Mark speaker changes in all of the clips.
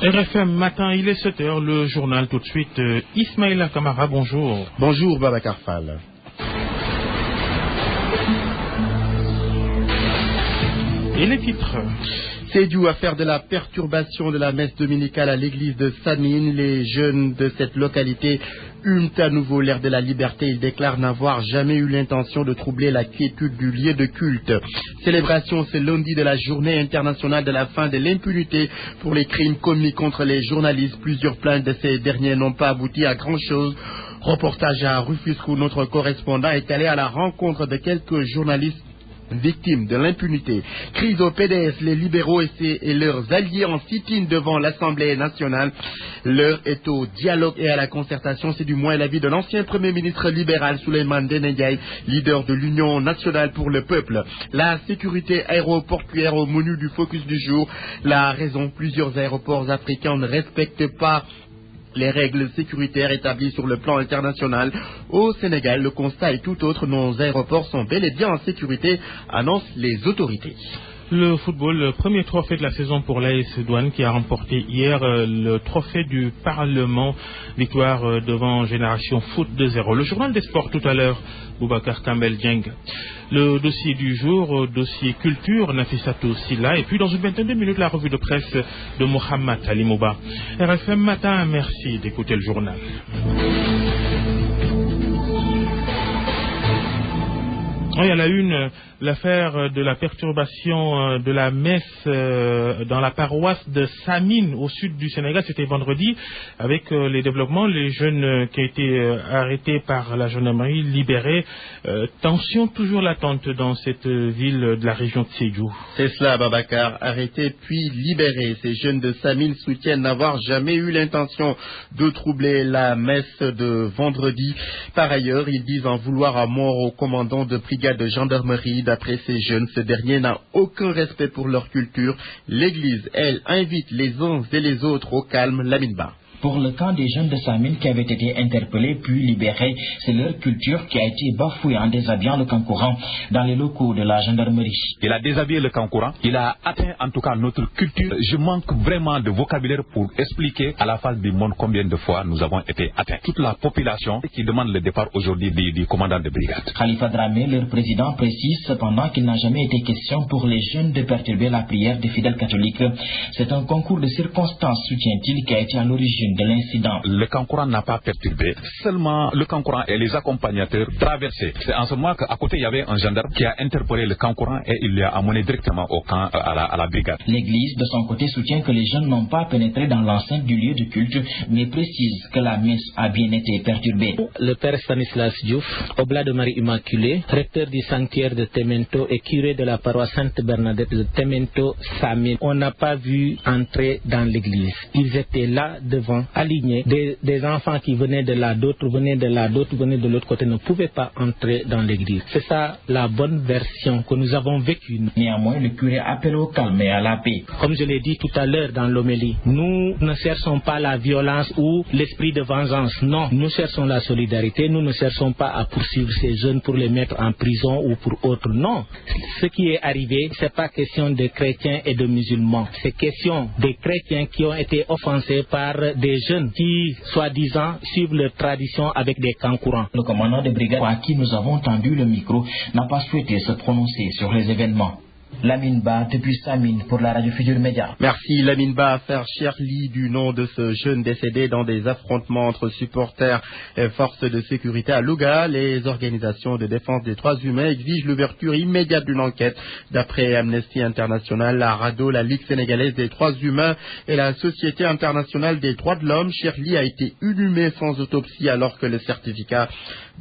Speaker 1: RFM matin, il est 7 heures, le journal tout de suite. Ismaïla Kamara, bonjour.
Speaker 2: Bonjour Babacar Fall.
Speaker 1: Et les titres.
Speaker 2: C'est dû à faire de la perturbation de la messe dominicale à l'église de Samine. Les jeunes de cette localité hument à nouveau l'air de la liberté. Ils déclarent n'avoir jamais eu l'intention de troubler la quiétude du lieu de culte. Célébration ce lundi de la journée internationale de la fin de l'impunité pour les crimes commis contre les journalistes. Plusieurs plaintes de ces derniers n'ont pas abouti à grand-chose. Reportage à Rufisque où notre correspondant est allé à la rencontre de quelques journalistes victimes de l'impunité. Crise au PDS, les libéraux et leurs alliés en sit-in devant l'Assemblée nationale. L'heure est au dialogue et à la concertation. C'est du moins l'avis de l'ancien Premier ministre libéral Souleymane Ndéné Ndiaye, leader de l'Union nationale pour le peuple. La sécurité aéroportuaire au menu du focus du jour. La raison, plusieurs aéroports africains ne respectent pas les règles sécuritaires établies sur le plan international. Au Sénégal, le constat est tout autre. Nos aéroports sont bel et bien en sécurité, annoncent les autorités.
Speaker 1: Le football, le premier trophée de la saison pour l'AS Douane qui a remporté hier le trophée du Parlement. Victoire devant Génération Foot 2-0. Le journal des sports tout à l'heure, Boubacar Kambel Dieng. Le dossier du jour, dossier culture, Nafissatou Silla. Et puis dans une vingtaine de minutes, la revue de presse de Mohamed Ali Mouba. RFM Matin, merci d'écouter le journal. Oui, à la une, l'affaire de la perturbation de la messe dans la paroisse de Samine au sud du Sénégal. C'était vendredi. Avec les développements, les jeunes qui ont été arrêtés par la gendarmerie, libérés. Tension toujours latente dans cette ville de la région de Sédhiou.
Speaker 2: C'est cela, Babacar. Arrêtés puis libérés. Ces jeunes de Samine soutiennent n'avoir jamais eu l'intention de troubler la messe de vendredi. Par ailleurs, ils disent en vouloir à mort au commandant de brigade de gendarmerie. D'après ces jeunes, ce dernier n'a aucun respect pour leur culture. L'église, elle, invite les uns et les autres au calme. Lamine Ba.
Speaker 3: Pour le camp des jeunes de Samine qui avaient été interpellés puis libérés, c'est leur culture qui a été bafouée en déshabillant le Kankourang dans les locaux de la gendarmerie.
Speaker 4: Il a déshabillé le Kankourang, il a atteint en tout cas notre culture. Je manque vraiment de vocabulaire pour expliquer à la face du monde combien de fois nous avons été atteints. Toute la population qui demande le départ aujourd'hui du commandant de brigade.
Speaker 3: Khalifa Dramé, leur président, précise cependant qu'il n'a jamais été question pour les jeunes de perturber la prière des fidèles catholiques. C'est un concours de circonstances, soutient-il, qui a été à l'origine de l'incident.
Speaker 4: Le Kankourang n'a pas perturbé, seulement le Kankourang et les accompagnateurs traversaient. C'est en ce moment qu'à côté il y avait un gendarme qui a interpellé le Kankourang et il l'a amené directement au camp à la brigade.
Speaker 3: L'église de son côté soutient que les jeunes n'ont pas pénétré dans l'enceinte du lieu de culte, mais précise que la messe a bien été perturbée.
Speaker 5: Le père Stanislas Diouf, oblat de Marie Immaculée, recteur du sanctuaire de Temento et curé de la paroisse Sainte Bernadette de Temento Samine, on n'a pas vu entrer dans l'église. Ils étaient là devant, alignés, des enfants qui venaient de là, d'autres venaient de là, d'autres venaient de l'autre côté, ne pouvaient pas entrer dans l'église. C'est ça la bonne version que nous avons vécue.
Speaker 3: Néanmoins, le curé appelle au calme et à la paix.
Speaker 5: Comme je l'ai dit tout à l'heure dans l'homélie, nous ne cherchons pas la violence ou l'esprit de vengeance. Non, nous cherchons la solidarité. Nous ne cherchons pas à poursuivre ces jeunes pour les mettre en prison ou pour autre. Non, ce qui est arrivé, c'est pas question de chrétiens et de musulmans. C'est question des chrétiens qui ont été offensés par des jeunes qui, soi-disant, suivent leur tradition avec des Kankourang.
Speaker 3: Le commandant de brigade à qui nous avons tendu le micro n'a pas souhaité se prononcer sur les événements. Lamine Ba depuis Samine pour la radio Futur Média.
Speaker 2: Merci Lamine Ba, frère Cherli du nom de ce jeune décédé dans des affrontements entre supporters et forces de sécurité à Louga. Les organisations de défense des droits humains exigent l'ouverture immédiate d'une enquête. D'après Amnesty International, la RADDHO, la Ligue sénégalaise des droits humains et la Société internationale des droits de l'homme, Cherli a été inhumé sans autopsie alors que le certificat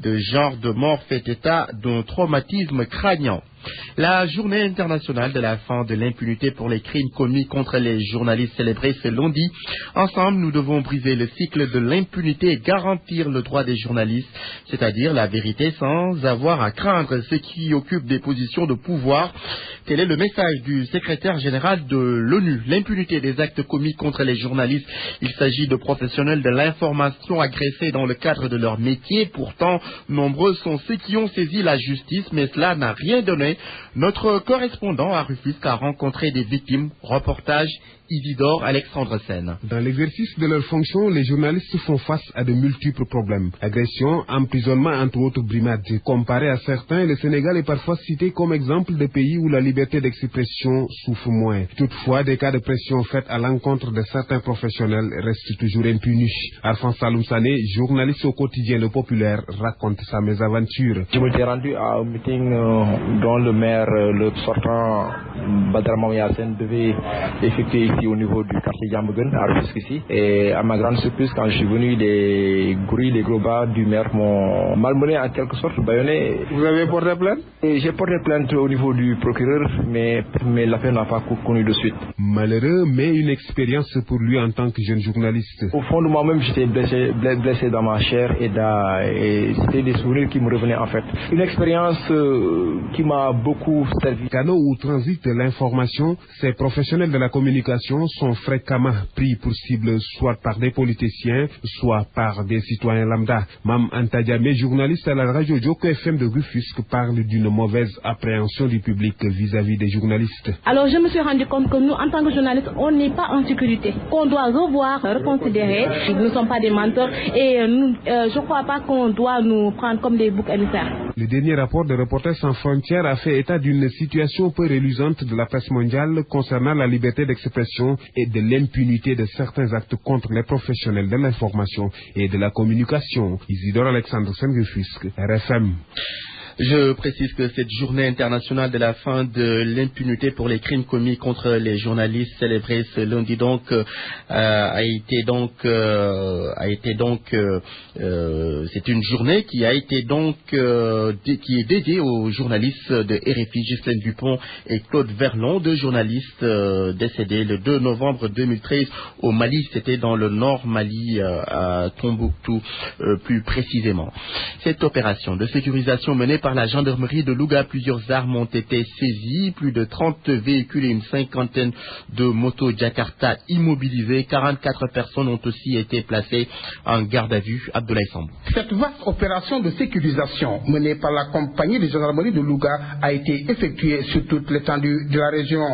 Speaker 2: de genre de mort fait état d'un traumatisme crânien. La journée internationale de la fin de l'impunité pour les crimes commis contre les journalistes célébrée ce lundi. Ensemble, nous devons briser le cycle de l'impunité et garantir le droit des journalistes, c'est-à-dire la vérité sans avoir à craindre ceux qui occupent des positions de pouvoir. Tel est le message du secrétaire général de l'ONU. L'impunité des actes commis contre les journalistes. Il s'agit de professionnels de l'information agressés dans le cadre de leur métier. Pourtant, nombreux sont ceux qui ont saisi la justice, mais cela n'a rien donné. Notre correspondant à Rufisque a rencontré des victimes. Reportage Isidore Alexandre Sen.
Speaker 6: Dans l'exercice de leurs fonctions, les journalistes font face à de multiples problèmes. Agression, emprisonnement, entre autres brimades. Comparé à certains, le Sénégal est parfois cité comme exemple de pays où la liberté d'expression souffre moins. Toutefois, des cas de pression faite à l'encontre de certains professionnels restent toujours impunis. Arfan Saloum Sané, journaliste au quotidien Le Populaire, raconte sa mésaventure.
Speaker 7: Je me suis rendu à un meeting dont le maire, le sortant Badara Mamiasen, devait effectuer ici au niveau du quartier Yambugun, à Rufisque ici. Et à ma grande surprise, quand je suis venu, les grilles, les gros bas du maire m'ont malmené en quelque sorte, bâillonné.
Speaker 6: Vous avez porté plainte?
Speaker 7: J'ai porté plainte au niveau du procureur, mais l'affaire n'a pas connu de suite.
Speaker 6: Malheureux, mais une expérience pour lui en tant que jeune journaliste.
Speaker 7: Au fond de moi-même, j'étais blessé dans ma chair et c'était des souvenirs qui me revenaient en fait. Une expérience qui m'a beaucoup servi.
Speaker 6: Canaux où transite l'information, ces professionnels de la communication sont fréquemment pris pour cible soit par des politiciens, soit par des citoyens lambda. Mam Antadiamé, journaliste à la radio Djoko FM de Rufisque, parle d'une mauvaise appréhension du public vis-à-vis des journalistes.
Speaker 8: Alors je me suis rendu compte que nous, en tant que journalistes, on n'est pas en sécurité, qu'on doit revoir, reconsidérer. Nous ne sommes pas des menteurs et je ne crois pas qu'on doit nous prendre comme des boucs émissaires.
Speaker 6: Le dernier rapport de Reporters sans frontières a fait état d'une situation peu reluisante de la presse mondiale concernant la liberté d'expression et de l'impunité de certains actes contre les professionnels de l'information et de la communication. Isidore Alexandre Sen-Rufisque, RFM.
Speaker 2: Je précise que cette journée internationale de la fin de l'impunité pour les crimes commis contre les journalistes célébrée ce lundi c'est une journée qui est dédiée aux journalistes de RFI, Ghislaine Dupont et Claude Verlon, deux journalistes décédés le 2 novembre 2013 au Mali. C'était dans le nord Mali, à Tombouctou plus précisément. Cette opération de sécurisation menée par la gendarmerie de Louga, plusieurs armes ont été saisies, plus de 30 véhicules et une cinquantaine de motos Jakarta immobilisées. 44 personnes ont aussi été placées en garde à vue. Abdoulaye Sambou.
Speaker 9: Cette vaste opération de sécurisation menée par la compagnie de gendarmerie de Louga a été effectuée sur toute l'étendue de la région.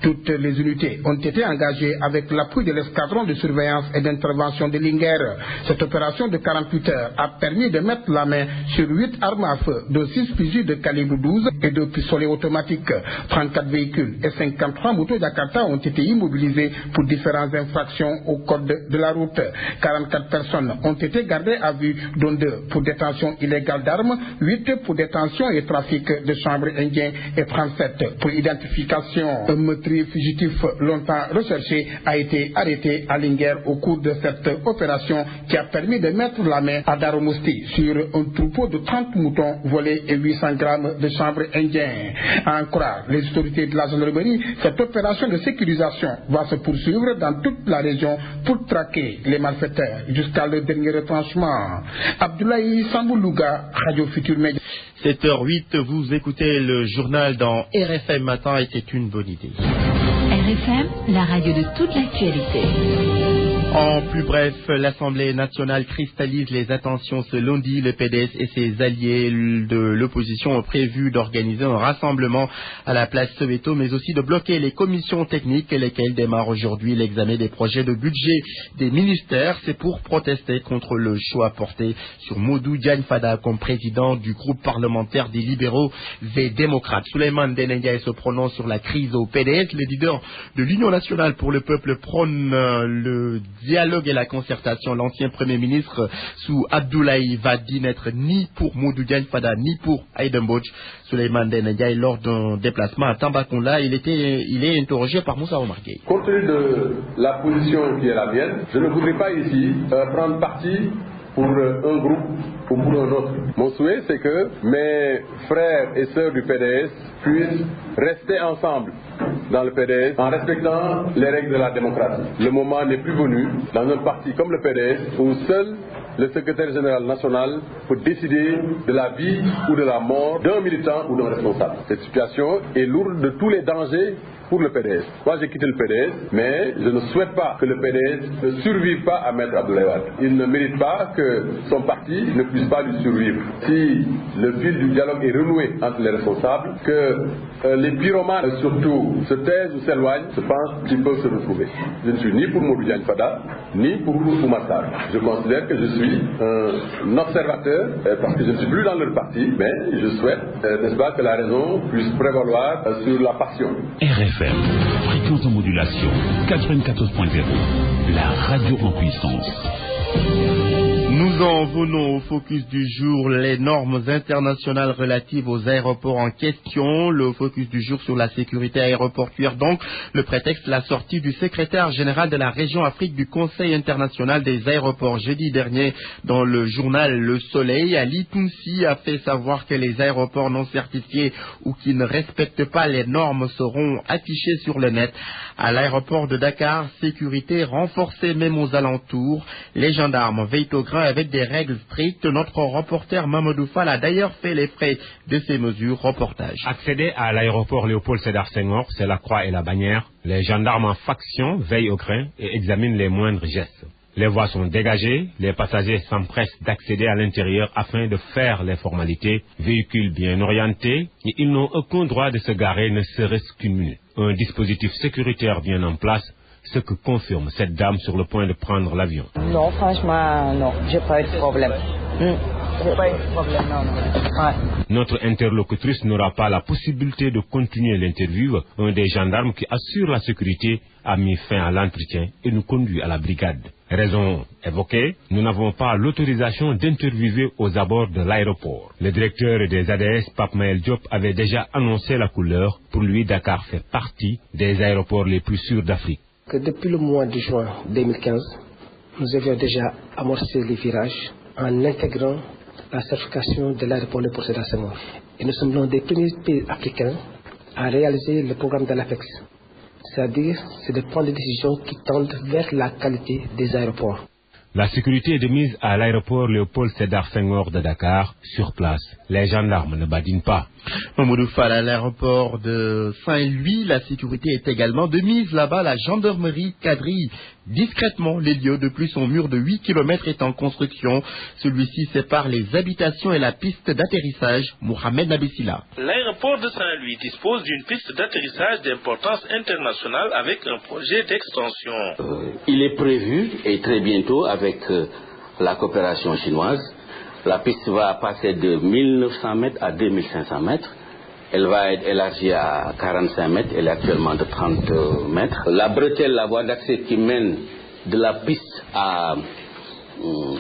Speaker 9: Toutes les unités ont été engagées avec l'appui de l'escadron de surveillance et d'intervention de Linguère. Cette opération de 48 heures a permis de mettre la main sur 8 armes à feu, de 6 fusils de calibre 12 et 2 pistolets automatiques. 34 véhicules et 53 motos Jakarta ont été immobilisés pour différentes infractions au code de la route. 44 personnes ont été gardées à vue, dont 2 pour détention illégale d'armes, 8 pour détention et trafic de chanvre indien et 37 pour identification. Un meurtrier fugitif longtemps recherché a été arrêté à Linguère au cours de cette opération qui a permis de mettre la main à Daromousti sur un troupeau de 30 moutons volés et 800 grammes de chanvre indien. À en croire les autorités de la gendarmerie, cette opération de sécurisation va se poursuivre dans toute la région pour traquer les malfaiteurs jusqu'à leur dernier retranchement. Abdoulaye Sambou Louga, Radio Futur Média.
Speaker 2: 7h08, vous écoutez le journal dans RFM Matin et c'est une bonne idée.
Speaker 10: RFM, la radio de toute l'actualité.
Speaker 2: En plus bref, l'Assemblée nationale cristallise les attentions ce lundi. Le PDS et ses alliés de l'opposition ont prévu d'organiser un rassemblement à la place Soweto, mais aussi de bloquer les commissions techniques, lesquelles démarrent aujourd'hui l'examen des projets de budget des ministères. C'est pour protester contre le choix porté sur Modou Diagne Fada comme président du groupe parlementaire des libéraux et démocrates. Souleymane Denengaye se prononce sur la crise au PDS. Le leader de l'Union nationale pour le peuple prône le dialogue et la concertation. L'ancien Premier ministre sous Abdoulaye Wade n'être ni pour Modou Diagne Fada ni pour Aïda Mbodj. Souleymane Denengaye, lors d'un déplacement à Tambacounda, il est interrogé par Moussa Omar Gueye.
Speaker 11: Compte tenu de la position qui est la mienne, je ne voudrais pas ici prendre parti pour un groupe ou pour un autre. Mon souhait, c'est que mes frères et sœurs du PDS puissent rester ensemble dans le PDS en respectant les règles de la démocratie. Le moment n'est plus venu dans un parti comme le PDS où seul le secrétaire général national peut décider de la vie ou de la mort d'un militant ou d'un responsable. Cette situation est lourde de tous les dangers pour le PDS. Moi, j'ai quitté le PDS, mais je ne souhaite pas que le PDS ne survive pas à Maître Abdoulaye Wade. Il ne mérite pas que son parti ne puisse pas lui survivre. Si le fil du dialogue est renoué entre les responsables, que les pyromanes surtout se taisent ou s'éloignent, je pense qu'ils peuvent se retrouver. Je ne suis ni pour Mamadou Diagne Fada, ni pour Oumar Sarr. Je considère que je suis un observateur, parce que je ne suis plus dans leur parti, mais je souhaite, n'est-ce pas, que la raison puisse prévaloir sur la passion.
Speaker 12: RFM, fréquence en modulation, 94.0, la radio en puissance.
Speaker 2: Nous en venons au focus du jour, les normes internationales relatives aux aéroports en question. Le focus du jour sur la sécurité aéroportuaire, donc le prétexte, la sortie du secrétaire général de la région Afrique du Conseil international des aéroports jeudi dernier dans le journal Le Soleil. Ali Tounsi a fait savoir que les aéroports non certifiés ou qui ne respectent pas les normes seront affichés sur le net. À l'aéroport de Dakar, sécurité renforcée même aux alentours. Les gendarmes veillent au grain avec des règles strictes. Notre reporter Mamadou Fall a d'ailleurs fait les frais de ces mesures. Reportage.
Speaker 13: Accéder à l'aéroport Léopold Sédar Senghor, c'est la croix et la bannière. Les gendarmes en faction veillent au grain et examinent les moindres gestes. Les voies sont dégagées, les passagers s'empressent d'accéder à l'intérieur afin de faire les formalités. Véhicules bien orientés, et ils n'ont aucun droit de se garer ne serait-ce qu'une minute. Un dispositif sécuritaire bien en place, ce que confirme cette dame sur le point de prendre l'avion.
Speaker 14: Non, franchement, non, j'ai pas eu de problème. J'ai pas eu de problème, non. Ouais.
Speaker 13: Notre interlocutrice n'aura pas la possibilité de continuer l'interview. Un des gendarmes qui assure la sécurité a mis fin à l'entretien et nous conduit à la brigade. Raison évoquée, nous n'avons pas l'autorisation d'interviewer aux abords de l'aéroport. Le directeur des ADS, Pape Maël Diop, avait déjà annoncé la couleur. Pour lui, Dakar fait partie des aéroports les plus sûrs d'Afrique.
Speaker 15: Que depuis le mois de juin 2015, nous avions déjà amorcé les virages en intégrant la certification de l'aéroport Léopold Sédar Senghor. Et nous sommes l'un des premiers pays africains à réaliser le programme de l'APEX. C'est-à-dire, c'est de prendre des décisions qui tendent vers la qualité des aéroports.
Speaker 13: La sécurité est de mise à l'aéroport Léopold Sédar Senghor de Dakar. Sur place, les gendarmes ne badinent pas.
Speaker 2: Mamadou Fall, à l'aéroport de Saint-Louis, la sécurité est également de mise. Là-bas, la gendarmerie quadrille discrètement les lieux. De plus, son mur de 8 km est en construction. Celui-ci sépare les habitations et la piste d'atterrissage. Mohamed Nabissila.
Speaker 16: L'aéroport de Saint-Louis dispose d'une piste d'atterrissage d'importance internationale avec un projet d'extension.
Speaker 17: Il est prévu, et très bientôt, avec la coopération chinoise, la piste va passer de 1900 mètres à 2500 mètres. Elle va être élargie à 45 mètres. Elle est actuellement de 30 mètres. La bretelle, la voie d'accès qui mène de la piste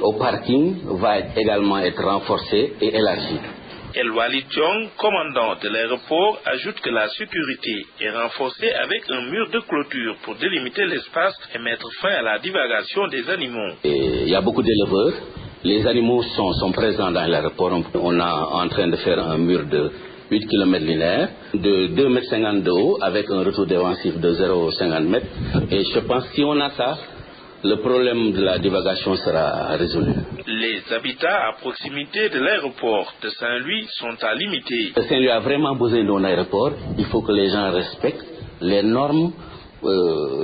Speaker 17: au parking va également être renforcée et élargie.
Speaker 16: El Walid Diong, commandant de l'aéroport, ajoute que la sécurité est renforcée avec un mur de clôture pour délimiter l'espace et mettre fin à la divagation des animaux.
Speaker 17: Il y a beaucoup d'éleveurs. Les animaux sont présents dans l'aéroport. On est en train de faire un mur de 8 km linéaires, de 2,50 m de haut, avec un retour défensif de 0,50 m. Et je pense que si on a ça, le problème de la divagation sera résolu.
Speaker 16: Les habitats à proximité de l'aéroport de Saint-Louis sont à limiter.
Speaker 17: Saint-Louis a vraiment besoin d'un aéroport. Il faut que les gens respectent les normes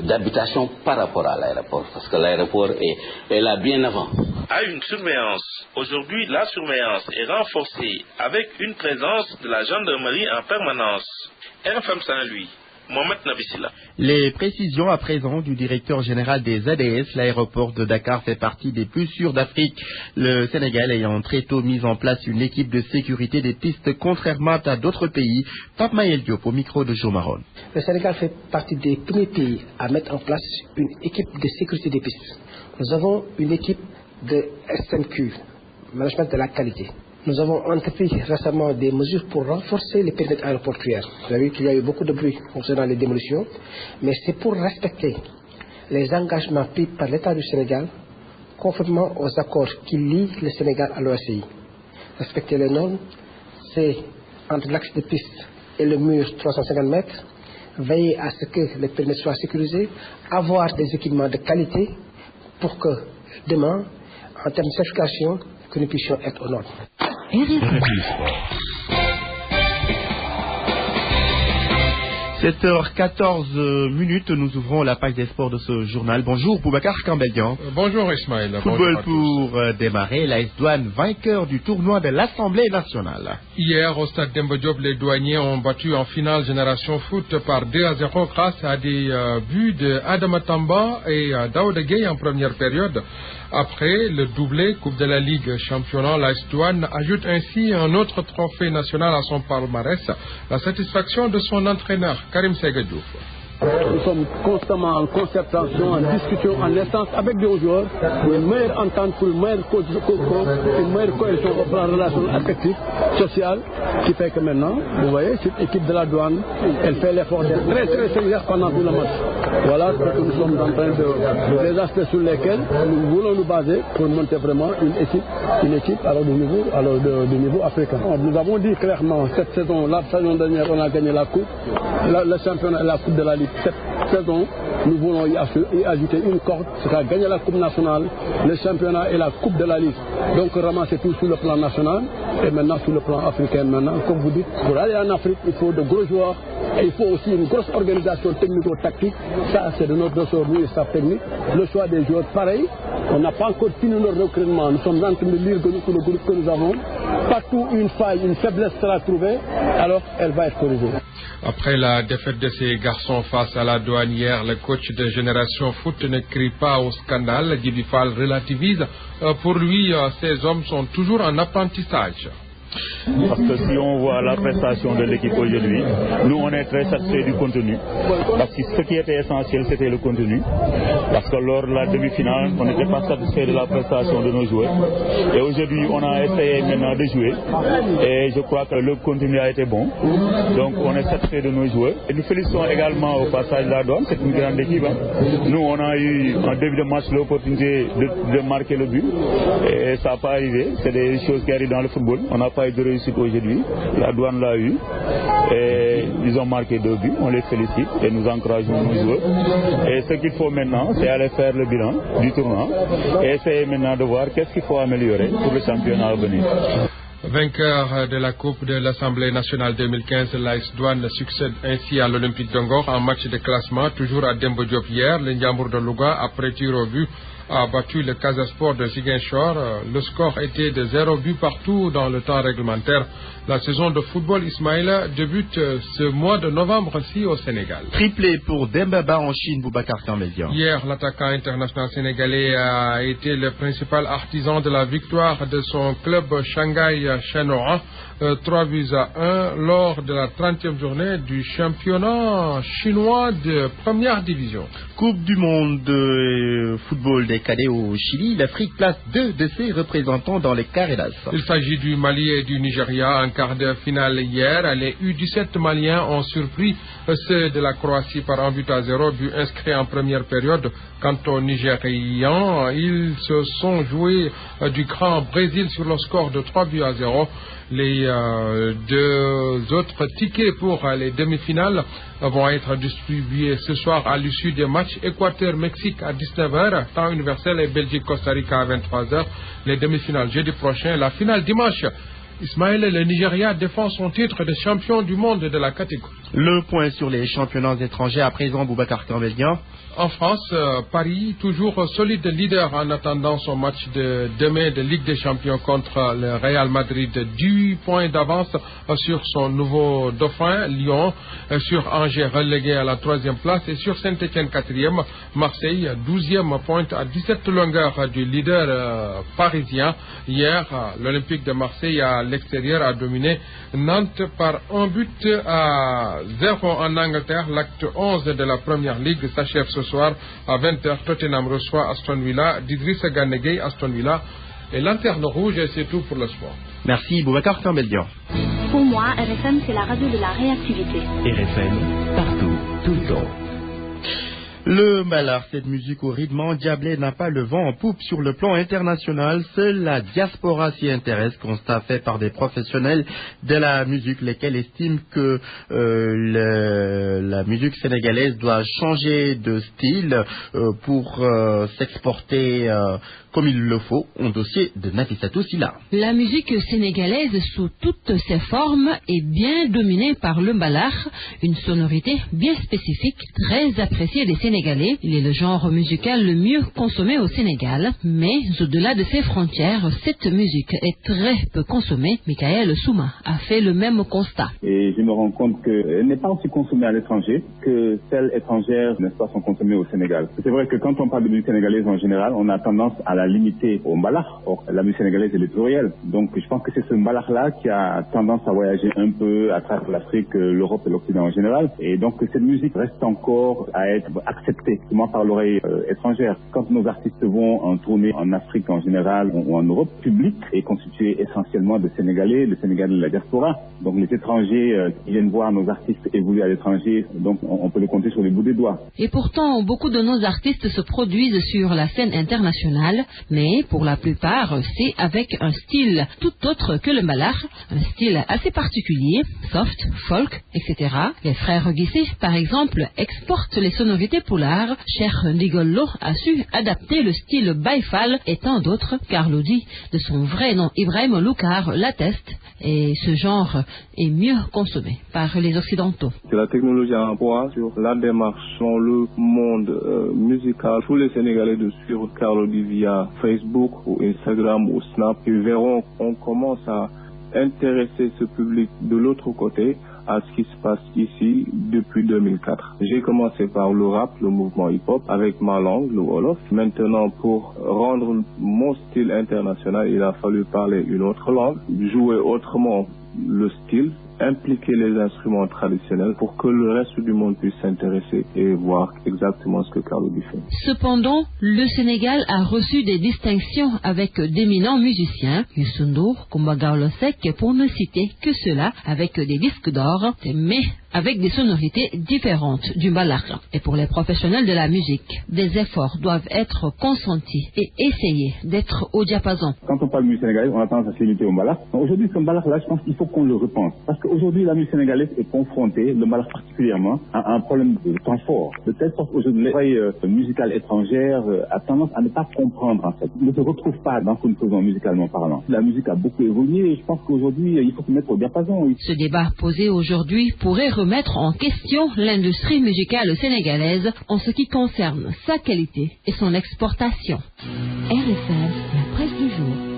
Speaker 17: d'habitation par rapport à l'aéroport, parce que l'aéroport est là bien avant.
Speaker 16: À une surveillance. Aujourd'hui, la surveillance est renforcée avec une présence de la gendarmerie en permanence. RFM Saint-Louis. Mohamed Nabissila.
Speaker 2: Les précisions à présent du directeur général des ADS, l'aéroport de Dakar fait partie des plus sûrs d'Afrique. Le Sénégal ayant très tôt mis en place une équipe de sécurité des pistes, contrairement à d'autres pays. Pape Maël Diop au micro de Joe Maron.
Speaker 15: Le Sénégal fait partie des premiers pays à mettre en place une équipe de sécurité des pistes. Nous avons une équipe de SMQ, management de la qualité. Nous avons entrepris récemment des mesures pour renforcer les périmètres aéroportuaires. Vous avez vu qu'il y a eu beaucoup de bruit concernant les démolitions, mais c'est pour respecter les engagements pris par l'État du Sénégal, conformément aux accords qui lient le Sénégal à l'OACI. Respecter les normes, c'est entre l'axe de piste et le mur 350 mètres, veiller à ce que les périmètres soient sécurisés, avoir des équipements de qualité pour que demain, en termes de certification, que nous puissions être au nord.
Speaker 2: 7h14, nous ouvrons la page des sports de ce journal. Bonjour Boubacar Kambeldian.
Speaker 18: Bonjour Ismaël.
Speaker 2: Football pour démarrer, l'AS Douane vainqueur du tournoi de l'Assemblée nationale.
Speaker 18: Hier au stade Demba Diop, les douaniers ont battu en finale Génération Foot par 2-0 grâce à des buts de Adama Tamba et Daouda Gueye en première période. Après le doublé Coupe de la Ligue Championnat, l'AS Douane ajoute ainsi un autre trophée national à son palmarès, la satisfaction de son entraîneur Karim Sega Diouf.
Speaker 19: Nous sommes constamment en concertation, en discussion, en instance avec des joueurs pour une meilleure entente, pour une meilleure cohésion au plan relation affective, sociale, qui fait que maintenant, vous voyez, cette équipe de la Douane, elle fait l'effort d'être très très sérieuse pendant tout le match. Voilà ce que nous sommes en train de des aspects sur lesquels nous voulons nous baser pour monter vraiment une équipe alors de niveau africain. Nous avons dit clairement, cette saison, la saison dernière, on a gagné la coupe, le championnat et la coupe de la Ligue. Cette saison, nous voulons y ajouter une corde, c'est-à-dire gagner la Coupe nationale, le championnat et la Coupe de la Ligue. Donc ramasser tout sur le plan national et maintenant sur le plan africain. Maintenant, comme vous dites, pour aller en Afrique, il faut de gros joueurs et il faut aussi une grosse organisation technico-tactique. Ça, c'est de notre ressort, nous, et staff technique. Le choix des joueurs, pareil. On n'a pas encore fini notre recrutement. Nous sommes en train de lire sur le groupe que nous avons. Partout une faille, une faiblesse sera trouvée, alors elle va être corrigée.
Speaker 18: Après la défaite de ces garçons face à la Douane hier, le coach de Génération Foot ne crie pas au scandale. Djibi Fall relativise. Pour lui, ces hommes sont toujours en apprentissage.
Speaker 20: Parce que si on voit la prestation de l'équipe aujourd'hui, nous on est très satisfaits du contenu. Parce que ce qui était essentiel, c'était le contenu. Parce que lors de la demi-finale, on n'était pas satisfait de la prestation de nos joueurs. Et aujourd'hui, on a essayé maintenant de jouer. Et je crois que le contenu a été bon. Donc on est satisfait de nos joueurs. Et nous félicitons également au passage de la Douane, c'est une grande équipe. Nous, on a eu en début de match l'opportunité de marquer le but. Et ça n'a pas arrivé. C'est des choses qui arrivent dans le football. On n'a pas eu de réussite aujourd'hui. La Douane l'a eu. Et ils ont marqué 2 buts. On les félicite et nous encourageons nos joueurs. Et ce qu'il faut maintenant, c'est aller faire le bilan du tournoi et essayer maintenant de voir qu'est-ce qu'il faut améliorer pour le championnat à venir.
Speaker 18: Vainqueur de la Coupe de l'Assemblée nationale 2015, l'AS Douane succède ainsi à l'Olympique de Ngor en match de classement, toujours à Demba Diop hier. Le Ndiambour de Louga, après tir au but, a battu le Casa Sport de Ziguinchor. Le score était de 0 but partout dans le temps réglementaire. La saison de football Ismaïla débute ce mois de novembre-ci au Sénégal.
Speaker 2: Triplé pour Dembaba en Chine, Boubacar Kambeldian.
Speaker 18: Hier, l'attaquant international sénégalais a été le principal artisan de la victoire de son club Shanghai Shenhua, 3 buts à 1 lors de la 30e journée du championnat chinois de première division.
Speaker 2: Coupe du monde de football des cadets au Chili, l'Afrique place 2 de ses représentants dans les carrés d'as.
Speaker 18: Il s'agit du Mali et du Nigeria. En quart de finale hier, les U17 maliens ont surpris ceux de la Croatie par 1 but à 0, but inscrit en première période. Quant aux Nigérians, ils se sont joués du grand Brésil sur le score de 3 buts à 0. Les 2 autres tickets pour les demi-finales vont être distribués ce soir à l'issue des matchs Équateur-Mexique à 19h, temps universel, et Belgique-Costa Rica à 23h. Les demi-finales jeudi prochain, la finale dimanche. Ismaël, le Nigeria défend son titre de champion du monde de la catégorie.
Speaker 2: Le point sur les championnats étrangers à présent, Boubacar Kambeldian.
Speaker 18: En France, Paris, toujours solide leader en attendant son match de demain de Ligue des Champions contre le Real Madrid. 10 points d'avance sur son nouveau dauphin, Lyon, sur Angers relégué à la 3e place et sur Saint-Etienne 4e, Marseille 12e pointe à 17 longueurs du leader parisien. Hier, l'Olympique de Marseille à l'extérieur a dominé Nantes par 1 but à 0 en Angleterre. L'acte 11 de la Première Ligue s'achève ce soir à 20h. Tottenham reçoit Aston Villa d'Idrissa Gana Gueye. Aston Villa et lanterne rouge, et c'est tout pour le sport.
Speaker 2: Merci Boubacar Kambeldian.
Speaker 8: Pour moi, RFM, c'est la radio de la réactivité.
Speaker 12: RFM, partout, tout le temps.
Speaker 2: Le mbalax, cette musique au rythme endiablé, n'a pas le vent en poupe sur le plan international. Seule la diaspora s'y intéresse, constat fait par des professionnels de la musique, lesquels estiment que la musique sénégalaise doit changer de style pour s'exporter comme il le faut. Un dossier de Nafissatou Silla.
Speaker 21: La musique sénégalaise sous toutes ses formes est bien dominée par le mbalax, une sonorité bien spécifique, très appréciée des Sénégalais. Il est le genre musical le mieux consommé au Sénégal, mais au-delà de ses frontières, cette musique est très peu consommée. Michael Souma a fait le même constat.
Speaker 22: Et je me rends compte qu'elle n'est pas aussi consommée à l'étranger que celles étrangères, n'est-ce pas, sont consommées au Sénégal. C'est vrai que quand on parle de musique sénégalaise en général, on a tendance à la limiter au mbalax. Or, la musique sénégalaise est plurielle. Donc, je pense que c'est ce mbalax-là qui a tendance à voyager un peu à travers l'Afrique, l'Europe et l'Occident en général. Et donc, cette musique reste encore à être acceptée, souvent par l'oreille étrangère. Quand nos artistes vont en tournée en Afrique en général ou en Europe, le public est constitué essentiellement de Sénégalais, de Sénégalais de la diaspora. Donc, les étrangers qui viennent voir nos artistes évoluer à l'étranger, donc on peut les compter sur les bouts des doigts.
Speaker 21: Et pourtant, beaucoup de nos artistes se produisent sur la scène internationale, mais pour la plupart, c'est avec un style tout autre que le mbalax, un style assez particulier, soft, folk, etc. Les frères Guissé, par exemple, exportent les sonorités poulard. Cheikh Ndigolo a su adapter le style baïfal et tant d'autres. Carlo Di, de son vrai nom Ibrahim Loukar, l'atteste, et ce genre est mieux consommé par les Occidentaux.
Speaker 23: C'est la technologie à un poids sur la démarche dans le monde musical. Tous les Sénégalais de suivre Carlo Di via Facebook ou Instagram ou Snap, ils verront qu'on commence à intéresser ce public de l'autre côté à ce qui se passe ici depuis 2004. J'ai commencé par le rap, le mouvement hip-hop, avec ma langue, le Wolof. Maintenant, pour rendre mon style international, il a fallu parler une autre langue, jouer autrement le style, impliquer les instruments traditionnels pour que le reste du monde puisse s'intéresser et voir exactement ce que Carlo Di fait.
Speaker 21: Cependant, le Sénégal a reçu des distinctions avec d'éminents musiciens, Youssou Ndour, Coumba Gawlo Seck, pour ne citer que cela, avec des disques d'or, mais avec des sonorités différentes du mbalax. Et pour les professionnels de la musique, des efforts doivent être consentis et essayer d'être au diapason.
Speaker 22: Quand on parle de musique sénégalaise, on a tendance à se limiter au mbalax. Aujourd'hui, ce mbalax-là, je pense qu'il faut qu'on le repense. Parce qu'aujourd'hui, la musique sénégalaise est confrontée, le mbalax particulièrement, à un problème de temps fort. De telle sorte qu'aujourd'hui, l'oreille musicale étrangère a tendance à ne pas comprendre, en fait. Ne se retrouve pas dans ce que nous faisons musicalement parlant. La musique a beaucoup évolué et je pense qu'aujourd'hui, il faut se mettre au diapason.
Speaker 21: Ce débat posé aujourd'hui pourrait remettre en question l'industrie musicale sénégalaise en ce qui concerne sa qualité et son exportation.
Speaker 10: RFM, la presse du jour.